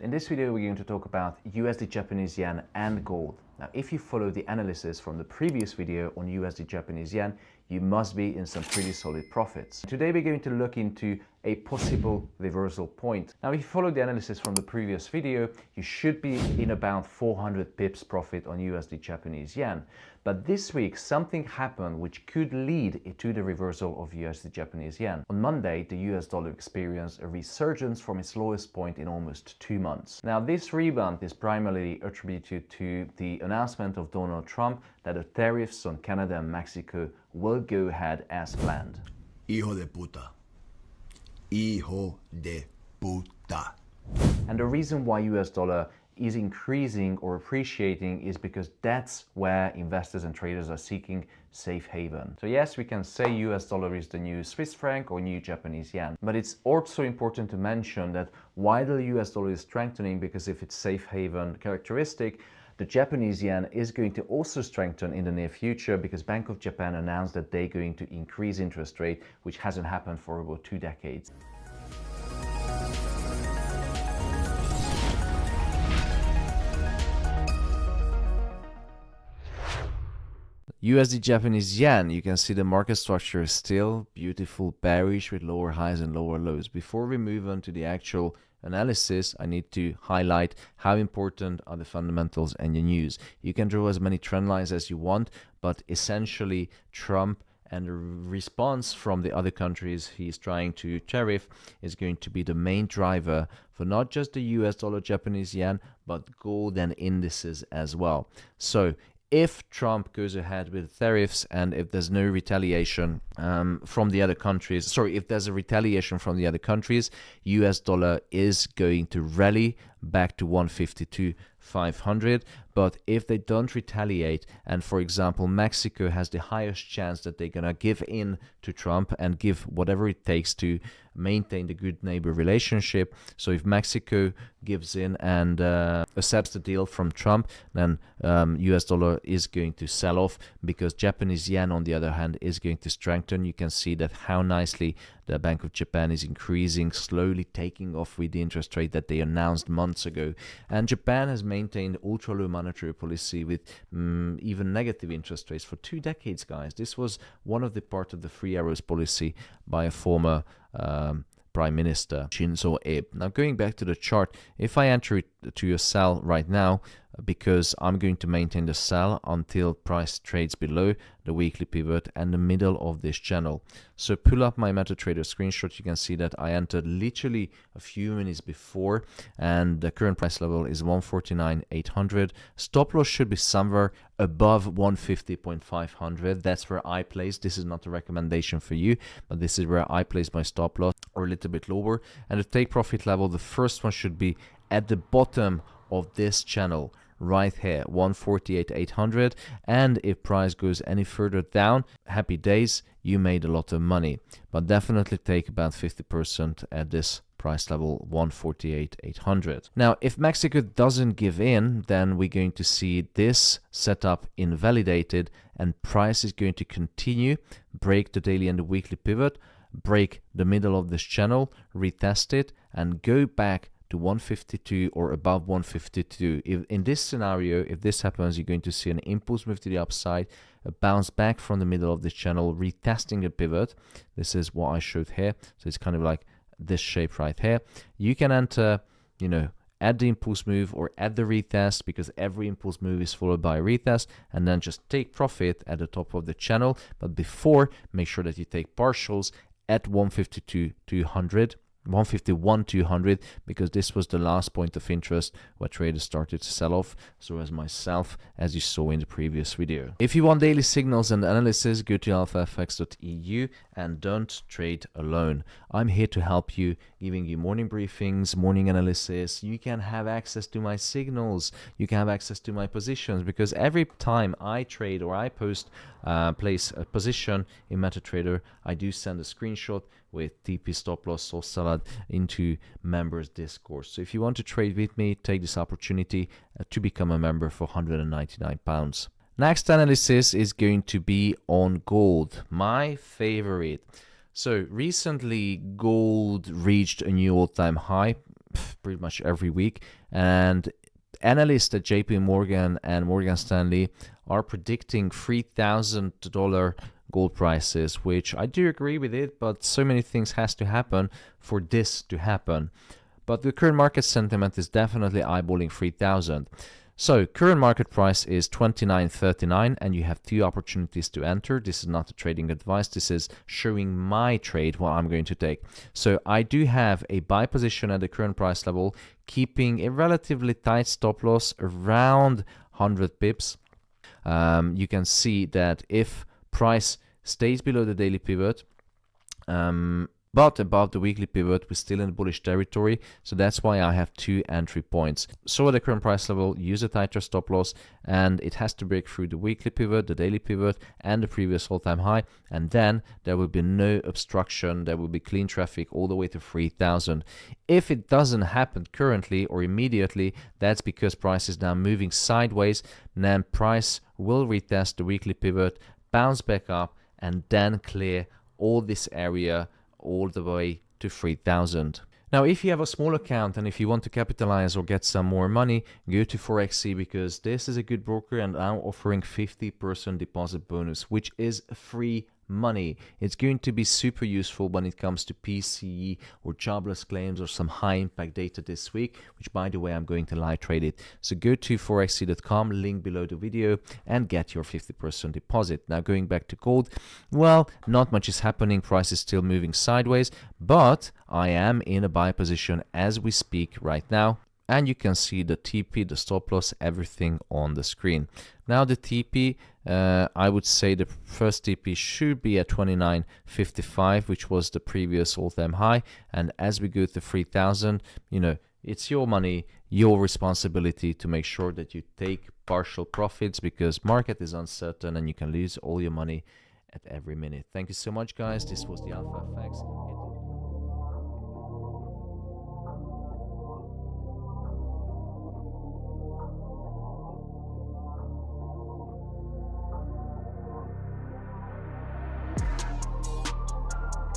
In this video, we're going to talk about USD Japanese Yen and gold. Now, if you follow the analysis from the previous video on USD Japanese Yen, you must be in some pretty solid profits. Today, we're going to look into a possible reversal point. Now, if you follow the analysis from the previous video, you should be in about 400 pips profit on USD Japanese Yen. But this week, something happened which could lead to the reversal of USD Japanese Yen. On Monday, the US dollar experienced a resurgence from its lowest point in almost 2 months. Now, this rebound is primarily attributed to the announcement of Donald Trump that the tariffs on Canada and Mexico will go ahead as planned. Hijo de puta. Hijo de puta. And the reason why US dollar is increasing or appreciating is because that's where investors and traders are seeking safe haven. So yes, we can say US dollar is the new Swiss franc or new Japanese yen, but it's also important to mention that while the US dollar is strengthening because of its safe haven characteristic, the Japanese yen is going to also strengthen in the near future because Bank of Japan announced that they're going to increase interest rate, which hasn't happened for about 2 decades. USD Japanese Yen, you can see the market structure is still beautiful bearish with lower highs and lower lows. Before we move on to the actual analysis, I need to highlight how important are the fundamentals and the news. You can draw as many trend lines as you want, but essentially Trump and the response from the other countries he's trying to tariff is going to be the main driver for not just the US dollar Japanese yen, but gold and indices as well. So if Trump goes ahead with tariffs and if there's no retaliation from the other countries, if there's a retaliation from the other countries, US dollar is going to rally back to 152.500. But if they don't retaliate, and for example, Mexico has the highest chance that they're gonna give in to Trump and give whatever it takes to maintain the good neighbor relationship. So if Mexico gives in and accepts the deal from Trump, then US dollar is going to sell off because Japanese yen, on the other hand, is going to strengthen. You can see that how nicely the Bank of Japan is increasing, slowly taking off with the interest rate that they announced months ago. And Japan has maintained ultra low monetary policy with even negative interest rates for 2 decades, guys. This was one of the part of the 3 arrows policy by a former Prime Minister Shinzo Abe. Now going back to the chart, if I enter it to a sell right now, because I'm going to maintain the sell until price trades below the weekly pivot and the middle of this channel. So pull up my MetaTrader screenshot, you can see that I entered literally a few minutes before and the current price level is 149.800. Stop loss should be somewhere above 150.500. That's where I place. This is not a recommendation for you, but this is where I place my stop loss, or a little bit lower. And the take profit level, the first one should be at the bottom of this channel right here, 148.800. And if price goes any further down, happy days, you made a lot of money, but definitely take about 50% at this price level, 148.800. Now if Mexico doesn't give in, then we're going to see this setup invalidated and price is going to continue, break the daily and the weekly pivot, break the middle of this channel, retest it and go back to 152 or above 152. If in this scenario, if this happens, you're going to see an impulse move to the upside, a bounce back from the middle of this channel, retesting the pivot. This is what I showed here. So it's kind of like this shape right here. You can enter, at the impulse move or at the retest, because every impulse move is followed by a retest, and then just take profit at the top of the channel. But before, make sure that you take partials at 152.200. 151.200, because this was the last point of interest where traders started to sell off, so as myself, as you saw in the previous video. If you want daily signals and analysis, go to alphafx.eu and don't trade alone. I'm here to help you, giving you morning briefings, morning analysis. You can have access to my signals, you can have access to my positions, because every time I trade or I place a position in MetaTrader, I do send a screenshot with TP stop loss or salad into members Discord. So if you want to trade with me, take this opportunity to become a member for £199. Next analysis is going to be on gold, my favorite. So recently gold reached a new all-time high pretty much every week. And analysts at JP Morgan and Morgan Stanley are predicting $3,000 gold prices, which I do agree with it, but so many things has to happen for this to happen. But the current market sentiment is definitely eyeballing 3,000. So current market price is 29.39, and you have two opportunities to enter. This is not a trading advice. This is showing my trade, what I'm going to take. So I do have a buy position at the current price level, keeping a relatively tight stop loss around 100 pips. You can see that if price stays below the daily pivot, but above the weekly pivot, we're still in bullish territory. So that's why I have two entry points. So at the current price level, use a tighter stop loss, and it has to break through the weekly pivot, the daily pivot, and the previous all-time high. And then there will be no obstruction. There will be clean traffic all the way to 3,000. If it doesn't happen currently or immediately, that's because price is now moving sideways. And then price will retest the weekly pivot, bounce back up, and then clear all this area all the way to 3,000. Now, if you have a small account and if you want to capitalize or get some more money, go to Forexy, because this is a good broker and now offering 50% deposit bonus, which is free money. It's going to be super useful when it comes to PCE or jobless claims or some high impact data this week, which by the way, I'm going to live trade it. So go to forexy.com, link below the video, and get your 50% deposit. Now going back to gold, well, not much is happening. Price is still moving sideways, but I am in a buy position as we speak right now. And you can see the TP, the stop loss, everything on the screen. Now the TP, I would say the first TP should be at 29.55, which was the previous all-time high. And as we go to 3,000, it's your money, your responsibility to make sure that you take partial profits, because market is uncertain and you can lose all your money at every minute. Thank you so much, guys. This was the Alpha FX.